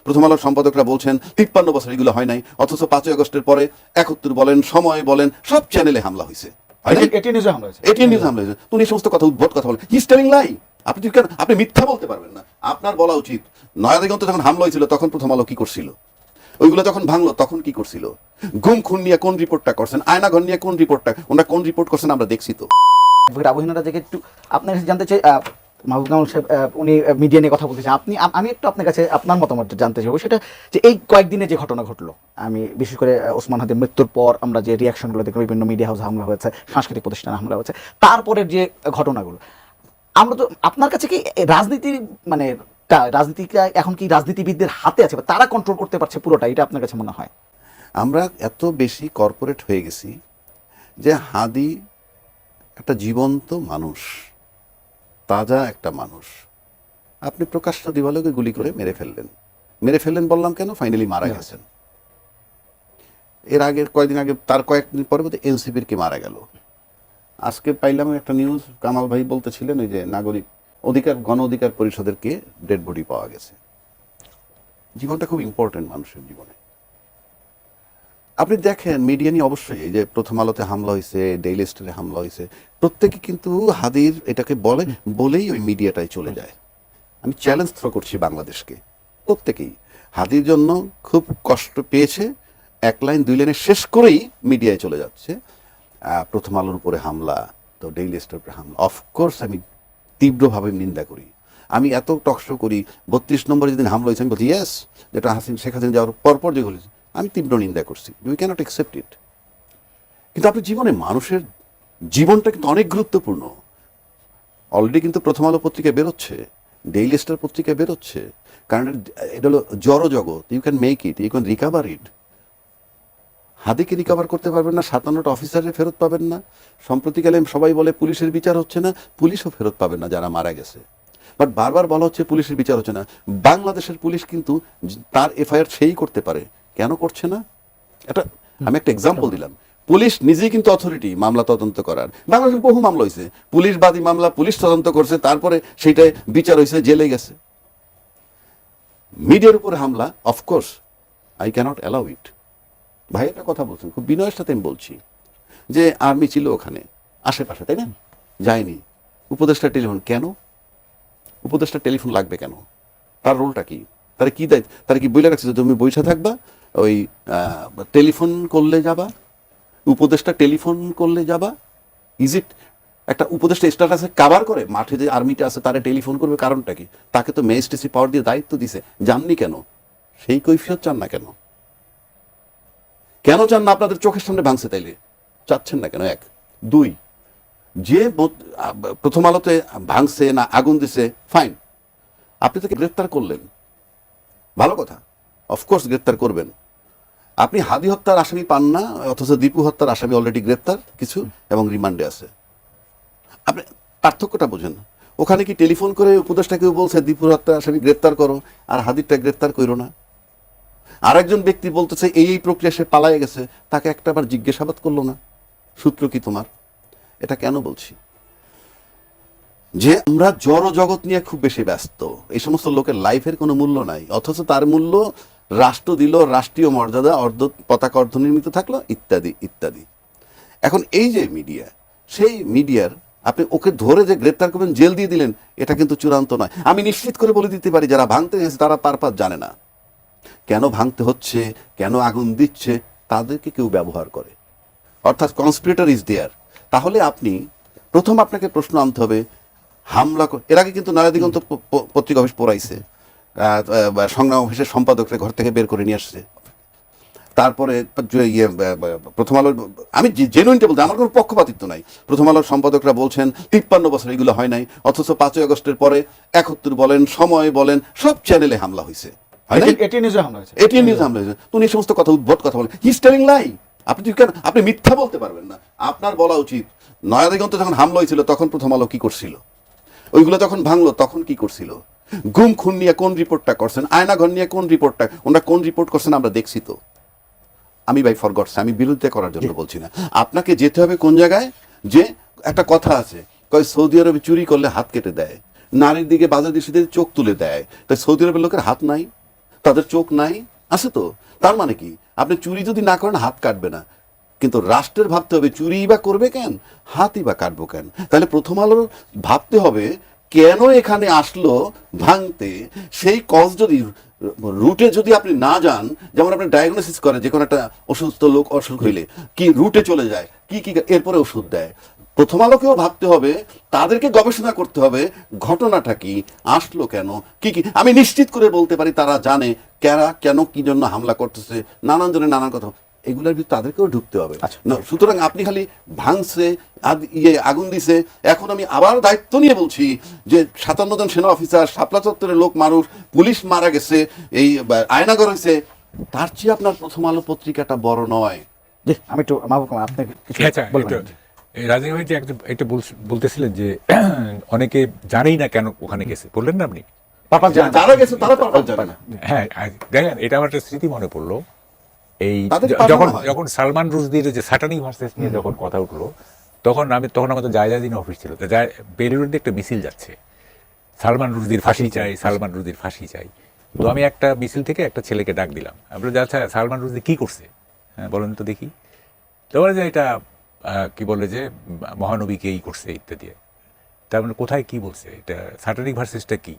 প্রথম আলোর সম্পাদকরা বলছেন 53 বছর এগুলো হয় নাই, অথচ 5ই আগস্টের পরে 71 বলেন, সময় বলেন, সব চ্যানেলে হামলা হয়েছে। এটিএন নিউজে হামলা হয়েছে। এটিএন নিউজে হামলা হয়েছে। তুমি এই সমস্ত কথা উদ্ভট কথা বলেন, হি ইজ টেলিং লাই। আপনি মিথ্যা বলতে পারবেন না। আপনার বলা উচিত নয়াদিগন্তে যখন হামলা হয়েছিল তখন প্রথম আলো কি করছিল, ওইগুলো যখন ভাঙলো তখন কি করছিল, গুম খুন নিয়ে কোন রিপোর্টটা করছেন, আয়নাঘর নিয়ে কোন রিপোর্টটা, ওনারা কোন রিপোর্ট করছেন আমরা দেখছি তো। আবু হিনা রাজাকে একটু আপনার কাছে জানতে চাই, মাহবুব কামাল সাহেব উনি মিডিয়া নিয়ে কথা বলতেছেন, আমি একটু আপনার কাছে আপনার মতামত জানতে চাইবো। সেটা যে এই কয়েকদিনে যে ঘটনা ঘটলো, আমি বিশেষ করে ওসমান হাদির মৃত্যুর পর আমরা যে রিয়াকশনগুলো দেখলাম, বিভিন্ন মিডিয়া হাউসে হামলা হয়েছে, সাংস্কৃতিক প্রতিষ্ঠানে হামলা হয়েছে, তারপরের যে ঘটনাগুলো, আমরা তো আপনার কাছে কি রাজনীতির মানে রাজনীতিটা এখন কি রাজনীতিবিদদের হাতে আছে, বা তারা কন্ট্রোল করতে পারছে পুরোটা, এটা আপনার কাছে মনে হয়? আমরা এত বেশি কর্পোরেট হয়ে গেছি যে হাদি একটা জীবন্ত মানুষ, তাজা একটা মানুষ, আপনি প্রকাশ্য দিবালোকে গুলি করে মেরে ফেললেন বললাম কেন, ফাইনালি মারা গেছেন। এর আগের কয়েকদিন আগে, তার কয়েকদিন পরে বোধহয় এনসিপির কে মারা গেল। আজকে পাইলাম একটা নিউজ, কামাল ভাই বলতেছিলেন ওই যে নাগরিক অধিকার গণ অধিকার পরিষদের কে ডেড বডি পাওয়া গেছে। জীবনটা খুব ইম্পর্টেন্ট মানুষের জীবনে। আপনি দেখেন মিডিয়া নিয়ে অবশ্যই এই যে প্রথম আলোতে হামলা হয়েছে, ডেইলি স্টারে হামলা হয়েছে, প্রত্যেকে কিন্তু হাদির এটাকে বলেই ওই মিডিয়াটায় চলে যায়। আমি চ্যালেঞ্জ থ্রো করছি বাংলাদেশকে, প্রত্যেকেই হাদির জন্য খুব কষ্ট পেয়েছে, 1 লাইন 2 লাইনে শেষ করেই মিডিয়ায় চলে যাচ্ছে। প্রথম আলোর উপরে হামলা, তো ডেইলি স্টার উপরে হামলা, অফকোর্স আমি তীব্রভাবে নিন্দা করি। আমি এত টকশো করি, 32 নম্বরে যেদিন হামলা হয়েছে আমি বলছি ইয়েস, যেটা শেখ হাসিনা যাওয়ার পরপর যে হয়েছে, আমি তীব্র নিন্দা করছি, উই ক্যানট অ্যাকসেপ্ট ইট। কিন্তু আপনি জীবনে মানুষের জীবনটা কিন্তু অনেক গুরুত্বপূর্ণ। অলরেডি কিন্তু প্রথম আলো পত্রিকায় বেরোচ্ছে, ডেইলি স্টার পত্রিকায় বেরোচ্ছে, কারণ এটা হলো জড় জগৎ, you can make it, you can recover it. হাদিকে রিকাভার করতে পারবেন না, 57টা অফিসারে ফেরত পাবেন না। সম্প্রতিকালে সবাই বলে পুলিশের বিচার হচ্ছে না, পুলিশও ফেরত পাবেন না যারা মারা গেছে। বাট বারবার বলা হচ্ছে পুলিশের বিচার হচ্ছে না। বাংলাদেশের পুলিশ কিন্তু তার এফআইআর সেই করতে পারে, কেন করছে না? এটা আমি একটা এক্সাম্পল দিলাম। পুলিশ নিজেই কিন্তু অথরিটি মামলা তদন্ত করার। বাংলাদেশে বহু মামলা হয়েছে, পুলিশ বাদী মামলা, পুলিশ তদন্ত করছে, তারপরে সেইটাই বিচার হয়েছে, জেলে গেছে। মিডিয়ার উপরে হামলা, of course I can't allow it. ভাই একটা কথা বলছেন, খুব বিনয়ের সাথে আমি বলছি যে আর্মি ছিল ওখানে আশেপাশে, তাই না? যায়নি। উপদেষ্টা টেলিফোন কেন? উপদেষ্টা টেলিফোন লাগবে কেন? তার রোলটা কি? তারা কি দায়িত্ব? তারা কি বইলে রাখছে যে তুমি বইসা থাকবা, ওই টেলিফোন করলে যাবা, উপদেষ্টা টেলিফোন করলে যাবা? ইজ ইট একটা উপদেষ্টা স্ট্যাটাসে কাভার করে মাঠে যে আর্মিটা আছে তারা টেলিফোন করবে? কারণটা কি? তাকে তো ম্যাজিস্ট্রেসি পাওয়ার দিয়ে দায়িত্ব দিছে, জাননি কেন? সেই কৈফিয়ত চান না কেন? কেন চান না? আপনাদের চোখের সামনে ভাঙছে, তাইলে চাচ্ছেন না কেন? 1 2 যে প্রথম আলোতে ভাঙছে না আগুন দিছে, ফাইন, আপনি তাকে গ্রেফতার করলেন, ভালো কথা, অফকোর্স গ্রেফতার করবেন। আপনি হাদি হত্যার আসামি পান না, অথচ দীপু হত্যার আসামি অলরেডি গ্রেফতার কিছু এবং রিমান্ডে আছে। আপনি পার্থক্যটা বোঝেন। ওখানে কি টেলিফোন করে উপদেষ্টা কেউ বলছে দীপুর হত্যার আসামি গ্রেফতার করো, আর হাদিরটা গ্রেফতার করো না? আরেকজন ব্যক্তি বলতেছে এই প্রক্রিয়া সে পালায়ে গেছে, তাকে একটাবার জিজ্ঞাসাবাদ করলো না, সূত্র কি তোমার? এটা কেন বলছি? যে আমরা জড় জগৎ নিয়ে খুব বেশি ব্যস্ত, এই সমস্ত লোকের লাইফের কোনো মূল্য নাই, অথচ তার মূল্য রাষ্ট্র দিল, রাষ্ট্রীয় মর্যাদা পতাকা অর্ধনির্মিত থাকলো, ইত্যাদি ইত্যাদি। এখন এই যে মিডিয়া, সেই মিডিয়ার আপনি ওকে ধরে যে গ্রেপ্তার করবেন, জেল দিয়ে দিলেন, এটা কিন্তু চূড়ান্ত নয়। আমি নিশ্চিত করে বলে দিতে পারি যারা ভাঙতে গেছে তারা পারপাস জানে না, কেন ভাঙতে হচ্ছে, কেন আগুন দিচ্ছে, তাদেরকে কেউ ব্যবহার করে, অর্থাৎ কনস্পিরেটর ইজ দেয়ার। তাহলে আপনি প্রথম আপনাকে প্রশ্ন আনতে হবে, হামলা এর আগে কিন্তু নয়াদিগন্ত পত্রিকা অফিস পোড়াইছে, সংগ্রাম অফিসের সম্পাদকরা ঘর থেকে বের করে নিয়ে আসছে, তারপরে প্রথম আলোর, আমি জেনুইনটা বলতে আমার কোনো পক্ষপাতিত্ব নাই, প্রথম আলোর সম্পাদকরা বলছেন 53 বছর এগুলো হয় নাই, অথচ 5ই আগস্টের পরে 71 বলেন, সময় বলেন, সব চ্যানেলে হামলা হয়েছে। এটিএন নিউজে হামলা হয়েছে। এটিএন নিউজে হামলা হয়েছে। তুমি এই সমস্ত কথা উদ্ভট কথা বলেন, হি ইজ টেলিং লাই। আপনি মিথ্যা বলতে পারবেন না। আপনার বলা উচিত নয়াদিগন্তে যখন হামলা হয়েছিল তখন প্রথম আলো কি করছিল, ওইগুলো যখন ভাঙলো তখন কি করছিল, গুম খুন নিয়ে কোন রিপোর্টটা করছেন, আয়নাঘর নিয়ে কোন রিপোর্টটা, ওনারা কোন রিপোর্ট করছেন আমরা দেখছি তো। আমি ভাই ফরগটস, আমি বিরোধিতা করার জন্য বলছি না, আপনাকে যেতে হবে কোন জায়গায়। যে একটা কথা আছে, কয় সৌদি আরবে চুরি করলে হাত কেটে দেয়, নারীর দিকে বাজার দৃষ্টিতে চোখ তুলে দেয়, তাই সৌদি আরবের লোকের হাত নাই, তাদের চোখ নাই, আছে তো। তার মানে কি, আপনি চুরি যদি না করেন হাত কাটবে না, কিন্তু রাষ্ট্রের ভাবতে হবে চুরি বা করবে কেন, হাতই বা কাটবো কেন। তাহলে প্রথম আলোর ভাবতে হবে কেন এখানে আসলো ভাঙতে, সেই কজ যদি রুটে যদি আপনি না যান, যেমন আপনি ডায়াগনোসিস করেন যে কোনো একটা অসুস্থ লোক অসুখ হইলে কি রুটে চলে যায়, কি কি এরপরে ওষুধ দেয়, প্রথম আলোকেও ভাবতে হবে, তাদেরকে গবেষণা করতে হবে ঘটনাটা কি, আসলো কেন, কি কি। আমি নিশ্চিত করে বলতে পারি তারা জানে কারা কেন কি জন্য হামলা করতেছে, নানান জনের নানান কথা, এগুলোর ভিতরে তাদেরকেও ঢুকতে হবে। আচ্ছা। না, সুতরাং আপনি খালি ভাঙছে আগুন দিছে, এখন আমি আবার দায়িত্ব নিয়ে বলছি যে 57 জন সেনা অফিসার, শাপলা চত্বরের লোক মানুষ, পুলিশ মারা গেছে, এই আয়নাগর হয়েছে, তার চেয়ে আপনার প্রথম আলো পত্রিকাটা বড় নয়। জি, আমি একটু মাহবুব কামাল আপনাকে কিছু আচ্ছা, বলবেন? এই রাজীব ভাই যে একটা বলতেছিলেন যে অনেকে জানেই না কেন ওখানে গেছে, বললেন না আপনি? পারপাস জানেন না। যারা গেছে তারা পারপাস জানে না। হ্যাঁ, দেখেন, এটা আমার একটা স্মৃতি মনে পড়লো। এই তাদের যখন পাঠানো হয়। যখন সালমান রুশদির যে স্যাটানিক ভার্সেস নিয়ে যখন কথা উঠলো, তখন আমাদের জায়জাদিন অফিস ছিল, তো বেলুড়ে একটা মিছিল যাচ্ছে, সালমান রুশদির ফাঁসি চাই, সালমান রুশদির ফাঁসি চাই। তো আমি একটা মিছিল থেকে একটা ছেলেকে ডাক দিলাম, আমি বললাম, আচ্ছা সালমান রুশদি কি করছে, হ্যাঁ বলেন তো দেখি। তো বলে যে এটা কি বলে যে মহানবীকে এই করছে ইত্যাদি। তার মানে কোথায় কি বলছে, এটা স্যাটানিক ভার্সেসটা কি?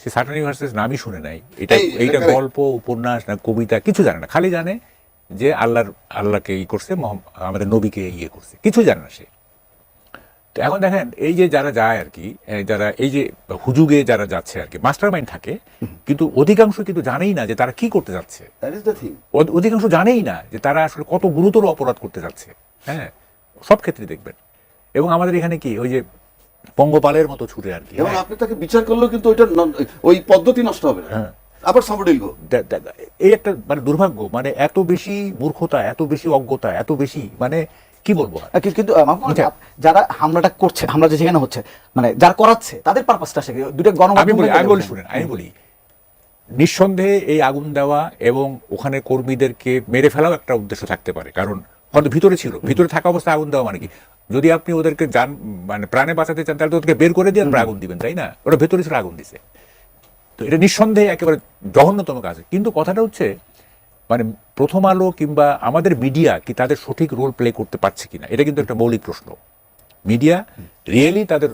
সে স্যাটানিক ভার্সেস নামই শুনে নাই, এইটা গল্প উপন্যাস না কবিতা কিছু জানে না, খালি জানে যে আল্লাহকে ই করছে, আমাদের নবীকে ইয়ে করছে, কিছু জানে না সে। তো এখন দেখেন, এই যে যারা যায় আর কি, যারা এই যে হুজুগে যারা যাচ্ছে আর কি, মাস্টার মাইন্ড থাকে, কিন্তু অধিকাংশ কিন্তু জানেই না যে তারা কি করতে যাচ্ছে। That is the thing. অধিকাংশ জানেই না যে তারা আসলে কত গুরুতর অপরাধ করতে যাচ্ছে। হ্যাঁ, সব ক্ষেত্রে দেখবেন। এবং আমাদের এখানে কি ওই যে পঙ্গপালের মতো ছুটে আর কি, এবং আপনি তাকে বিচার করলেও কিন্তু ওই পদ্ধতি নষ্ট হবে না, আবার somebody will go। এই একটা মানে দুর্ভাগ্য, মানে এত বেশি মূর্খতা, এত বেশি অজ্ঞতা, এত বেশি মানে কি বলবো আর। কিন্তু মাহবুব কামাল, যারা হামলাটা করছে, হামলা যে যেখানে হচ্ছে, মানে যারা করাচ্ছে তাদের পারপাসটা সে দুটো আমি বলি নিঃসন্দেহে এই আগুন দেওয়া এবং ওখানে কর্মীদেরকে মেরে ফেলাও একটা উদ্দেশ্য থাকতে পারে, কারণ হয়তো ভিতরে থাকা অবস্থায় আগুন দেওয়া মানে কি, যদি আপনি ওদেরকে মানে প্রাণে বাঁচাতে চান তাহলে তো ওদেরকে বের করে দিয়ে আপনারা আগুন দিবেন, তাই না? ওরা ভেতরে ছিল আগুন দিছে, তো এটা নিঃসন্দেহে একেবারে জঘন্যতম কাজ। কিন্তু কথাটা হচ্ছে, মানে প্রথম আলো কিংবা আমাদের মিডিয়া কি তাদের সঠিক রোল প্লে করতে পারছে কিনা, এটা কিন্তু একটা মৌলিক প্রশ্ন। মিডিয়া রিয়েলি তাদের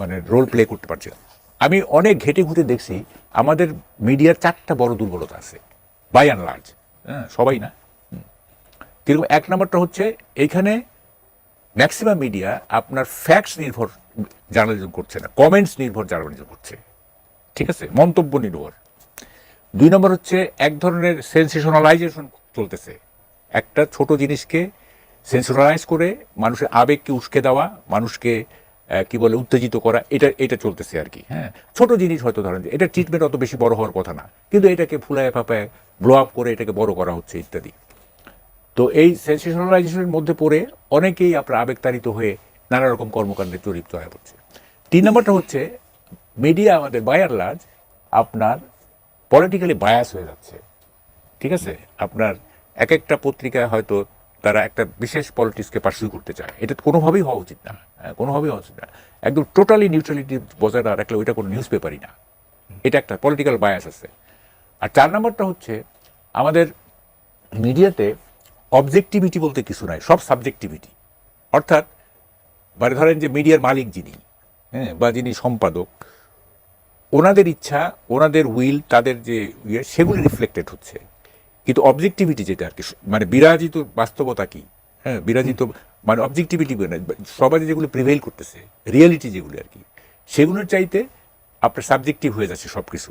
মানে রোল প্লে করতে পারছে না। আমি অনেক ঘেটে ঘুরে দেখছি আমাদের মিডিয়ার 4টা বড় দুর্বলতা আছে, বাই অ্যান্ড লার্জ, হ্যাঁ সবাই না। কিরকম? এক নম্বরটা হচ্ছে, এইখানে ম্যাক্সিমাম মিডিয়া আপনার ফ্যাক্টস নির্ভর জার্নালিজম করছে না, কমেন্টস নির্ভর জার্নালিজম করছে, ঠিক আছে, মন্তব্য নির্ভর। 2 নম্বর হচ্ছে এক ধরনের সেন্সেশনালাইজেশন চলতেছে, একটা ছোট জিনিসকে সেন্সেশনালাইজ করে মানুষের আবেগকে উস্কে দেওয়া, মানুষকে কি বলে উত্তেজিত করা, এটা চলতেছে আর কি। হ্যাঁ, ছোট জিনিস হয়তো ধরেন যে এটা ট্রিটমেন্ট অত বেশি বড় হওয়ার কথা না, কিন্তু এটাকে ফুলায় ফাঁপায় ব্লো আপ করে এটাকে বড় করা হচ্ছে ইত্যাদি। তো এই সেন্সেশনালাইজেশনের মধ্যে পড়ে অনেকেই আপনার আবেগতাড়িত হয়ে নানা রকম কর্মকাণ্ডে জড়িত হয়ে পড়ছে। 3 নম্বরটা হচ্ছে, মিডিয়া আমাদের বাই অ্যান্ড লার্জ আপনার পলিটিক্যালি বায়াস হয়ে যাচ্ছে, ঠিক আছে। আপনার এক একটা পত্রিকায় হয়তো তারা একটা বিশেষ পলিটিক্সকে পার্সিউ করতে চায়, এটা কোনোভাবেই হওয়া উচিত না, কোনোভাবেই হওয়া উচিত না। একদম টোটালি নিউট্রালিটি বজায় না রাখলে ওইটা কোনো নিউজ পেপারই না, এটা একটা পলিটিক্যাল বায়াস আছে। আর 4 নম্বরটা হচ্ছে, আমাদের মিডিয়াতে অবজেক্টিভিটি বলতে কিছু নাই, সব সাবজেক্টিভিটি। অর্থাৎ মানে ধরেন যে মিডিয়ার মালিক যিনি, হ্যাঁ, বা যিনি সম্পাদক, ওনাদের ইচ্ছা, ওনাদের উইল, তাদের যে ইয়ে, সেগুলি রিফ্লেক্টেড হচ্ছে। কিন্তু অবজেক্টিভিটি যেটা আর কি, মানে বিরাজিত বাস্তবতা কি, হ্যাঁ বিরাজিত মানে অবজেক্টিভিটি, সবাই যেগুলো প্রিভেইল করতেছে, রিয়েলিটি যেগুলো আর কি, সেগুলোর চাইতে আপনার সাবজেক্টিভ হয়ে যাচ্ছে সব কিছু।